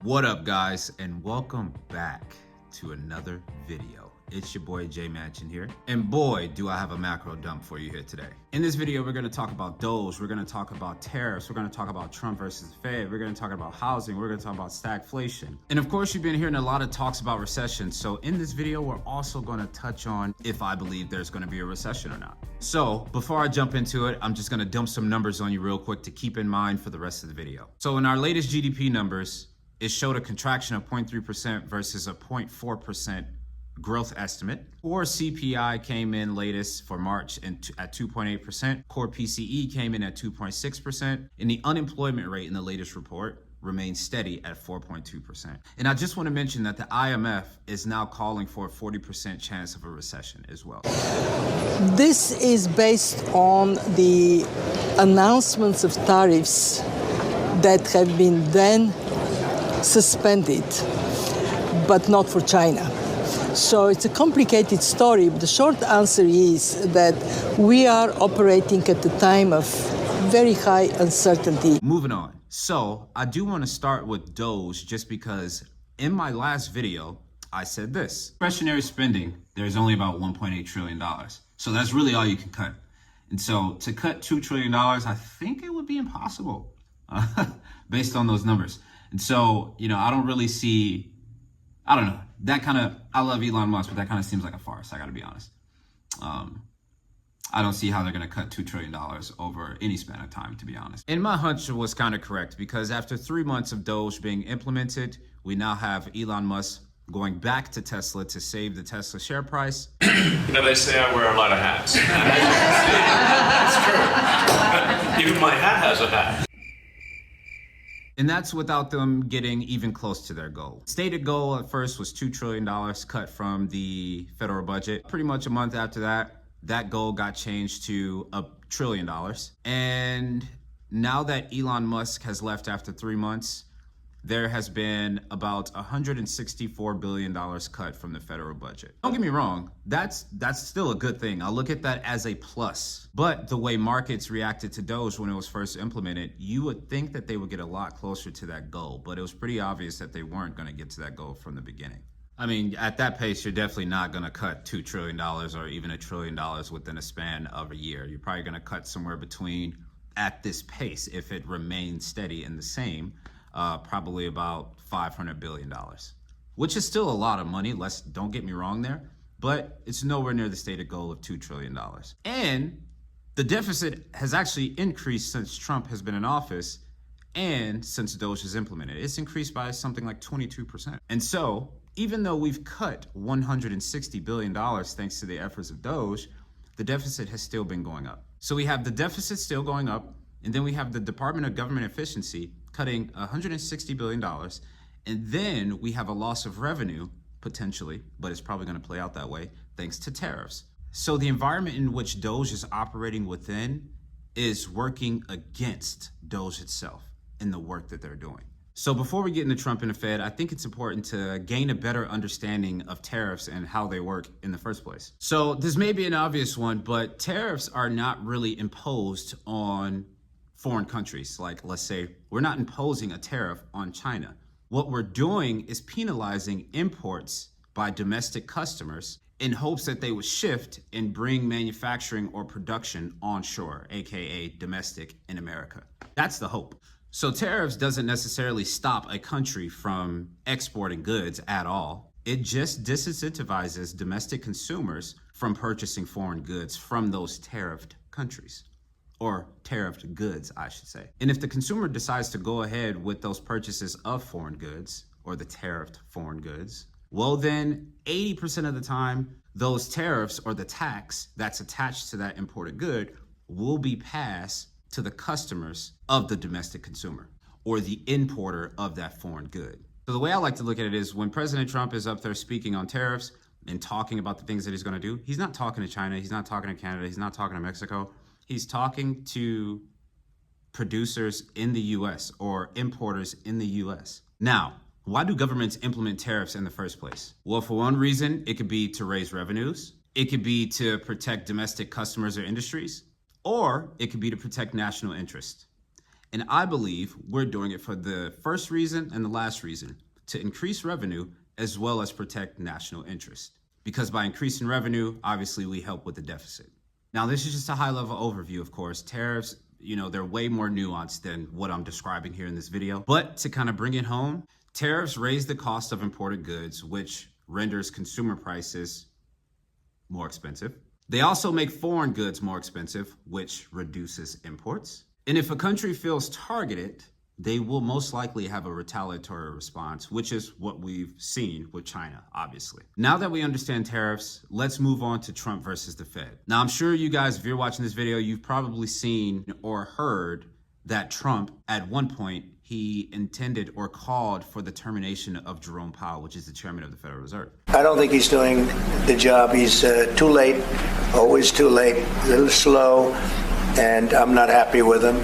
What up, guys, and welcome back to another video. It's your boy J Mansion here, and boy do I have a macro dump for you here today. In this video, we're going to talk about DOGE, we're going to talk about tariffs, we're going to talk about Trump versus the Fed, we're going to talk about housing, we're going to talk about stagflation, and of course you've been hearing a lot of talks about recession. So in this video, we're also going to touch on if I believe there's going to be a recession or not. So before I jump into it, I'm just going to dump some numbers on you real quick to keep in mind for the rest of the video. So in our latest GDP numbers, it showed a contraction of 0.3% versus a 0.4% growth estimate. Core CPI came in latest for March at 2.8%. Core PCE came in at 2.6%. And the unemployment rate in the latest report remains steady at 4.2%. And I just want to mention that the IMF is now calling for a 40% chance of a recession as well. This is based on the announcements of tariffs that have been then suspended, but not for China. So it's a complicated story, but the short answer is that we are operating at a time of very high uncertainty. Moving on. So I do want to start with DOGE just because in my last video, I said this. Discretionary spending, there's only about $1.8 trillion. So that's really all you can cut. And so to cut $2 trillion, I think it would be impossible based on those numbers. And so, I don't really see, I don't know, that kind of, I love Elon Musk, but that kind of seems like a farce, I gotta be honest. I don't see how they're gonna cut $2 trillion over any span of time, to be honest. And my hunch was kind of correct because after 3 months of DOGE being implemented, we now have Elon Musk going back to Tesla to save the Tesla share price. They say I wear a lot of hats. That's true. Even my hat has a hat. And that's without them getting even close to their goal. Stated goal at first was $2 trillion cut from the federal budget. Pretty much a month after that, that goal got changed to $1 trillion. And now that Elon Musk has left after 3 months, there has been about $164 billion cut from the federal budget. Don't get me wrong, that's still a good thing. I'll look at that as a plus. But the way markets reacted to DOGE when it was first implemented, you would think that they would get a lot closer to that goal, but it was pretty obvious that they weren't gonna get to that goal from the beginning. I mean, at that pace, you're definitely not gonna cut $2 trillion or even $1 trillion within a span of a year. You're probably gonna cut somewhere between, at this pace, if it remains steady and the same, probably about $500 billion, which is still a lot of money. Don't get me wrong there, but it's nowhere near the stated goal of $2 trillion. And the deficit has actually increased since Trump has been in office and since DOGE is implemented. It's increased by something like 22%. And so even though we've cut $160 billion thanks to the efforts of DOGE, the deficit has still been going up. So we have the deficit still going up, and then we have the Department of Government Efficiency cutting $160 billion. And then we have a loss of revenue, potentially, but it's probably going to play out that way, thanks to tariffs. So the environment in which DOGE is operating within is working against DOGE itself in the work that they're doing. So before we get into Trump and the Fed, I think it's important to gain a better understanding of tariffs and how they work in the first place. So this may be an obvious one, but tariffs are not really imposed on foreign countries. Like, let's say we're not imposing a tariff on China. What we're doing is penalizing imports by domestic customers in hopes that they would shift and bring manufacturing or production onshore, aka domestic in America. That's the hope. So tariffs doesn't necessarily stop a country from exporting goods at all. It just disincentivizes domestic consumers from purchasing foreign goods from those tariffed countries. Or tariffed goods, I should say. And if the consumer decides to go ahead with those purchases of foreign goods, or the tariffed foreign goods, well then 80% of the time, those tariffs or the tax that's attached to that imported good will be passed to the customers of the domestic consumer, or the importer of that foreign good. So the way I like to look at it is when President Trump is up there speaking on tariffs and talking about the things that he's gonna do, he's not talking to China, he's not talking to Canada, he's not talking to Mexico. He's talking to producers in the US or importers in the US. Now, why do governments implement tariffs in the first place? Well, for one reason, it could be to raise revenues. It could be to protect domestic customers or industries, or it could be to protect national interest. And I believe we're doing it for the first reason and the last reason, to increase revenue as well as protect national interest. Because by increasing revenue, obviously we help with the deficit. Now, this is just a high-level overview, of course. Tariffs, they're way more nuanced than what I'm describing here in this video. But to kind of bring it home, tariffs raise the cost of imported goods, which renders consumer prices more expensive. They also make foreign goods more expensive, which reduces imports. And if a country feels targeted, they will most likely have a retaliatory response, which is what we've seen with China, obviously. Now that we understand tariffs, let's move on to Trump versus the Fed. Now, I'm sure you guys, if you're watching this video, you've probably seen or heard that Trump, at one point, he intended or called for the termination of Jerome Powell, which is the chairman of the Federal Reserve. I don't think he's doing the job. He's too late, always too late, a little slow, and I'm not happy with him.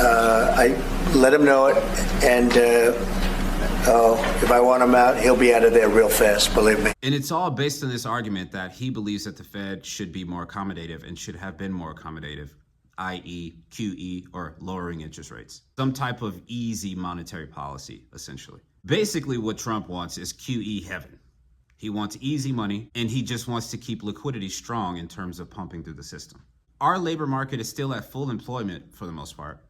I let him know it, and if I want him out, he'll be out of there real fast, believe me. And it's all based on this argument that he believes that the Fed should be more accommodative and should have been more accommodative, i.e. QE, or lowering interest rates. Some type of easy monetary policy, essentially. Basically, what Trump wants is QE heaven. He wants easy money, and he just wants to keep liquidity strong in terms of pumping through the system. Our labor market is still at full employment for the most part.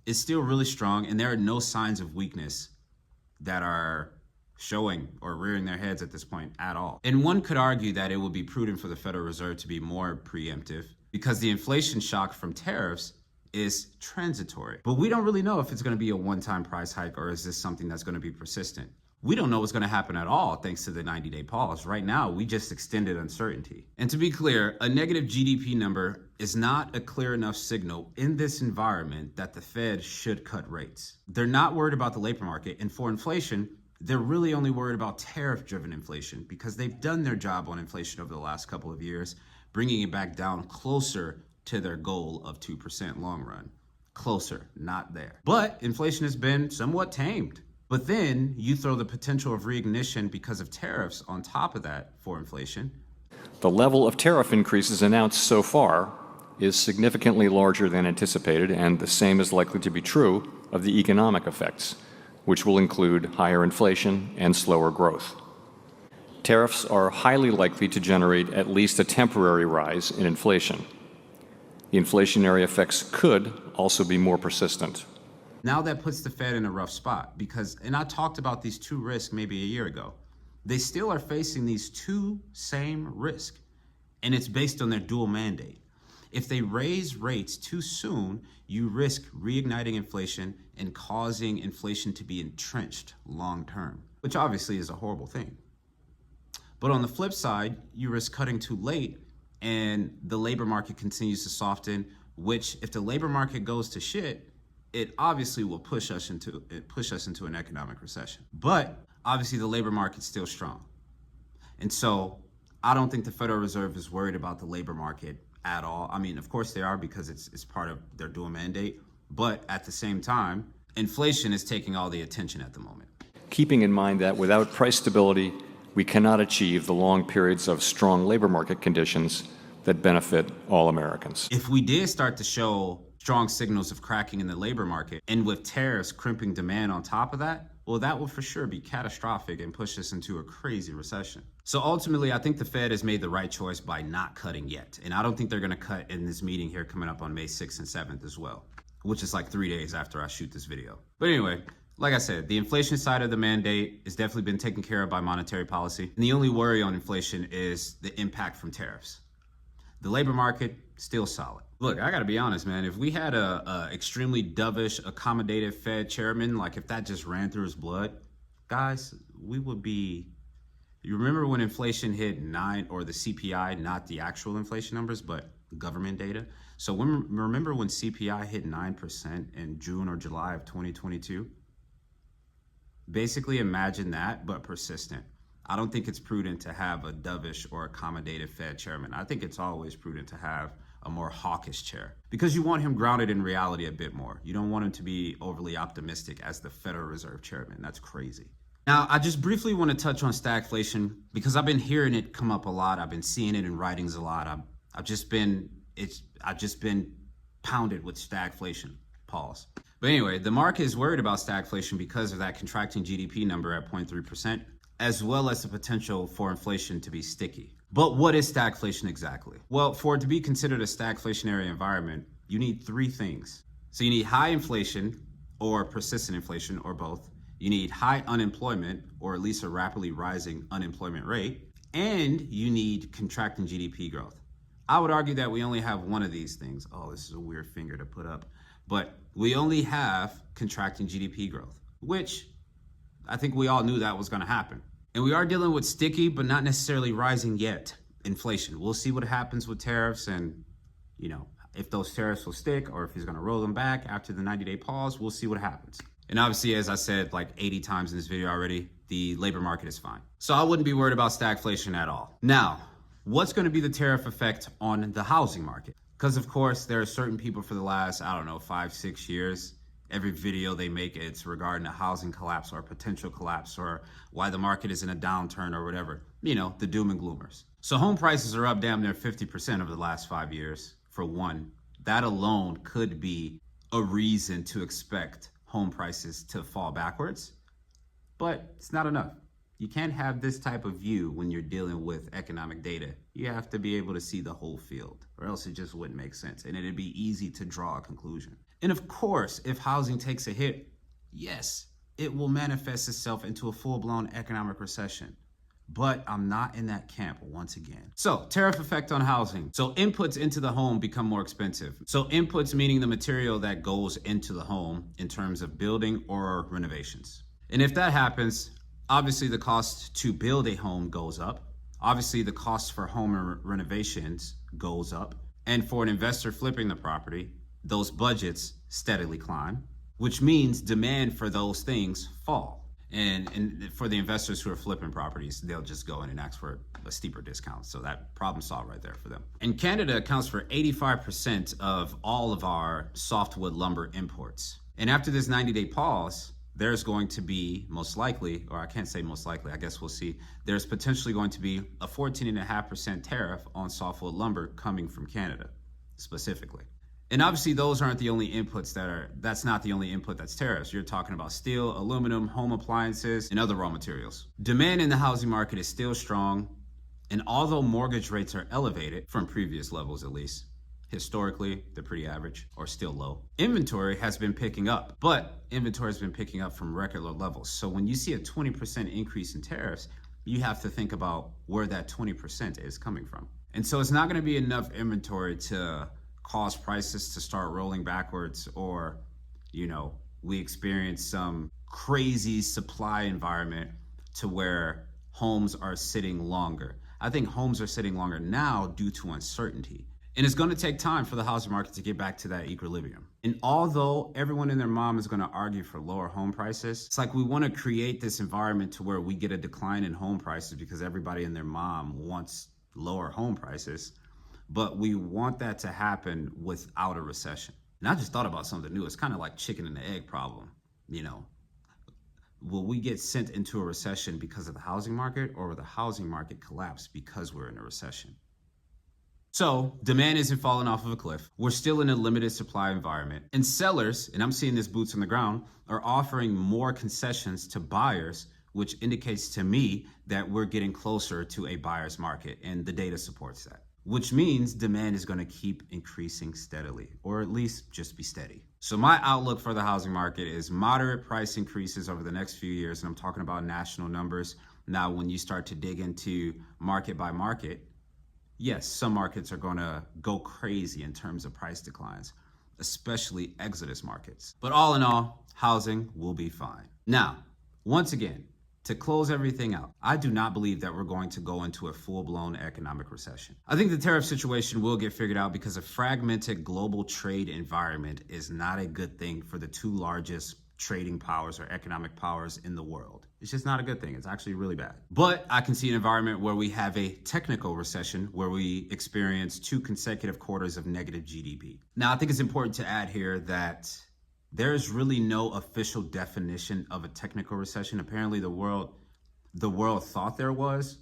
It's still really strong, and there are no signs of weakness that are showing or rearing their heads at this point at all. And one could argue that it would be prudent for the Federal Reserve to be more preemptive because the inflation shock from tariffs is transitory. But we don't really know if it's going to be a one-time price hike or is this something that's going to be persistent. We don't know what's going to happen at all thanks to the 90-day pause. Right now, we just extended uncertainty. And to be clear, a negative GDP number is not a clear enough signal in this environment that the Fed should cut rates. They're not worried about the labor market, and for inflation, they're really only worried about tariff-driven inflation because they've done their job on inflation over the last couple of years, bringing it back down closer to their goal of 2% long run. Closer, not there. But inflation has been somewhat tamed. But then you throw the potential of reignition because of tariffs on top of that for inflation. The level of tariff increases announced so far is significantly larger than anticipated, and the same is likely to be true of the economic effects, which will include higher inflation and slower growth. Tariffs are highly likely to generate at least a temporary rise in inflation. The inflationary effects could also be more persistent. Now that puts the Fed in a rough spot because, and I talked about these two risks maybe a year ago, they still are facing these two same risks, and it's based on their dual mandate. If they raise rates too soon, you risk reigniting inflation and causing inflation to be entrenched long term, which obviously is a horrible thing. But on the flip side, you risk cutting too late and the labor market continues to soften, which if the labor market goes to shit, it obviously will push us into an economic recession. But obviously the labor market's still strong. And so I don't think the Federal Reserve is worried about the labor market at all. I mean, of course they are because it's part of their dual mandate. But at the same time, inflation is taking all the attention at the moment. Keeping in mind that without price stability, we cannot achieve the long periods of strong labor market conditions that benefit all Americans. If we did start to show strong signals of cracking in the labor market, and with tariffs crimping demand on top of that, well, that will for sure be catastrophic and push us into a crazy recession. So ultimately, I think the Fed has made the right choice by not cutting yet. And I don't think they're going to cut in this meeting here coming up on May 6th and 7th as well, which is like 3 days after I shoot this video. But anyway, like I said, the inflation side of the mandate has definitely been taken care of by monetary policy. And the only worry on inflation is the impact from tariffs. The labor market, still solid. Look, I gotta be honest, man. If we had a extremely dovish, accommodative Fed chairman, like if that just ran through his blood, guys, we would be, you remember when inflation hit 9, or the CPI, not the actual inflation numbers, but government data? So remember when CPI hit 9% in June or July of 2022? Basically imagine that, but persistent. I don't think it's prudent to have a dovish or accommodative Fed chairman. I think it's always prudent to have a more hawkish chair because you want him grounded in reality a bit more. You don't want him to be overly optimistic as the Federal Reserve chairman. That's crazy. Now, I just briefly want to touch on stagflation because I've been hearing it come up a lot. I've been seeing it in writings a lot. I've just been pounded with stagflation. Pause. But anyway, the market is worried about stagflation because of that contracting GDP number at 0.3%, as well as the potential for inflation to be sticky. But what is stagflation exactly? Well, for it to be considered a stagflationary environment, you need three things. So you need high inflation or persistent inflation or both. You need high unemployment or at least a rapidly rising unemployment rate. And you need contracting GDP growth. I would argue that we only have one of these things. Oh, this is a weird finger to put up. But we only have contracting GDP growth, which I think we all knew that was going to happen. And we are dealing with sticky, but not necessarily rising yet, inflation. We'll see what happens with tariffs and, if those tariffs will stick or if he's going to roll them back after the 90-day pause. We'll see what happens. And obviously, as I said like 80 times in this video already, the labor market is fine. So I wouldn't be worried about stagflation at all. Now, what's going to be the tariff effect on the housing market? Because of course, there are certain people for the last, 5-6 years, every video they make, it's regarding a housing collapse or a potential collapse or why the market is in a downturn or whatever, the doom and gloomers. So home prices are up damn near 50% over the last 5 years. For one, that alone could be a reason to expect home prices to fall backwards, but it's not enough. You can't have this type of view when you're dealing with economic data. You have to be able to see the whole field, or else it just wouldn't make sense, and it'd be easy to draw a conclusion. And of course, if housing takes a hit, yes, it will manifest itself into a full-blown economic recession. But I'm not in that camp once again. So, tariff effect on housing. So inputs into the home become more expensive. So inputs meaning the material that goes into the home in terms of building or renovations. And if that happens, obviously the cost to build a home goes up. Obviously the cost for home renovations goes up. And for an investor flipping the property, those budgets steadily climb, which means demand for those things fall. And for the investors who are flipping properties, they'll just go in and ask for a steeper discount. So that problem solved right there for them. And Canada accounts for 85% of all of our softwood lumber imports. And after this 90-day pause, there's going to be most likely, or I can't say most likely, I guess we'll see, there's potentially going to be a 14.5% tariff on softwood lumber coming from Canada, specifically. And obviously those aren't the only inputs that's not the only input that's tariffs. You're talking about steel, aluminum, home appliances, and other raw materials. Demand in the housing market is still strong. And although mortgage rates are elevated from previous levels, at least, historically, they're pretty average or still low. Inventory has been picking up, but inventory has been picking up from record low levels. So when you see a 20% increase in tariffs, you have to think about where that 20% is coming from. And so it's not going to be enough inventory to cause prices to start rolling backwards, or, we experience some crazy supply environment to where homes are sitting longer. I think homes are sitting longer now due to uncertainty. And it's going to take time for the housing market to get back to that equilibrium. And although everyone and their mom is going to argue for lower home prices, it's like we want to create this environment to where we get a decline in home prices because everybody and their mom wants lower home prices. But we want that to happen without a recession. And I just thought about something new. It's kind of like chicken and the egg problem. Will we get sent into a recession because of the housing market, or will the housing market collapse because we're in a recession? So demand isn't falling off of a cliff. We're still in a limited supply environment. And sellers, and I'm seeing this boots on the ground, are offering more concessions to buyers, which indicates to me that we're getting closer to a buyer's market, and the data supports that. Which means demand is going to keep increasing steadily, or at least just be steady. So my outlook for the housing market is moderate price increases over the next few years, and I'm talking about national numbers. Now, when you start to dig into market by market, yes, some markets are going to go crazy in terms of price declines, especially exodus markets. But all in all, housing will be fine. Now, once again, to close everything out, I do not believe that we're going to go into a full-blown economic recession. I think the tariff situation will get figured out because a fragmented global trade environment is not a good thing for the two largest trading powers or economic powers in the world. It's just not a good thing. It's actually really bad. But I can see an environment where we have a technical recession, where we experience 2 consecutive quarters of negative GDP. Now, I think it's important to add here that there is really no official definition of a technical recession. Apparently the world thought there was,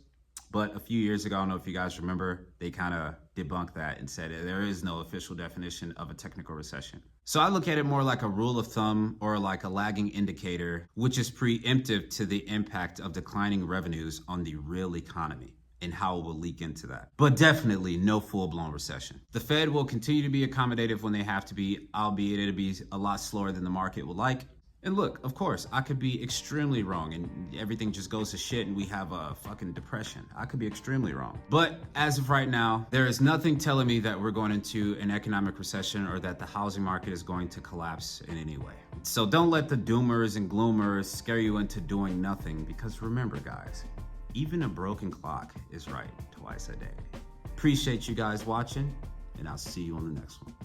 but a few years ago, I don't know if you guys remember, they kind of debunked that and said there is no official definition of a technical recession. So I look at it more like a rule of thumb or like a lagging indicator, which is preemptive to the impact of declining revenues on the real economy and how it will leak into that. But definitely no full-blown recession. The Fed will continue to be accommodative when they have to be, albeit it'll be a lot slower than the market would like. And look, of course, I could be extremely wrong and everything just goes to shit and we have a fucking depression. I could be extremely wrong. But as of right now, there is nothing telling me that we're going into an economic recession or that the housing market is going to collapse in any way. So don't let the doomers and gloomers scare you into doing nothing, because remember, guys, even a broken clock is right twice a day. Appreciate you guys watching, and I'll see you on the next one.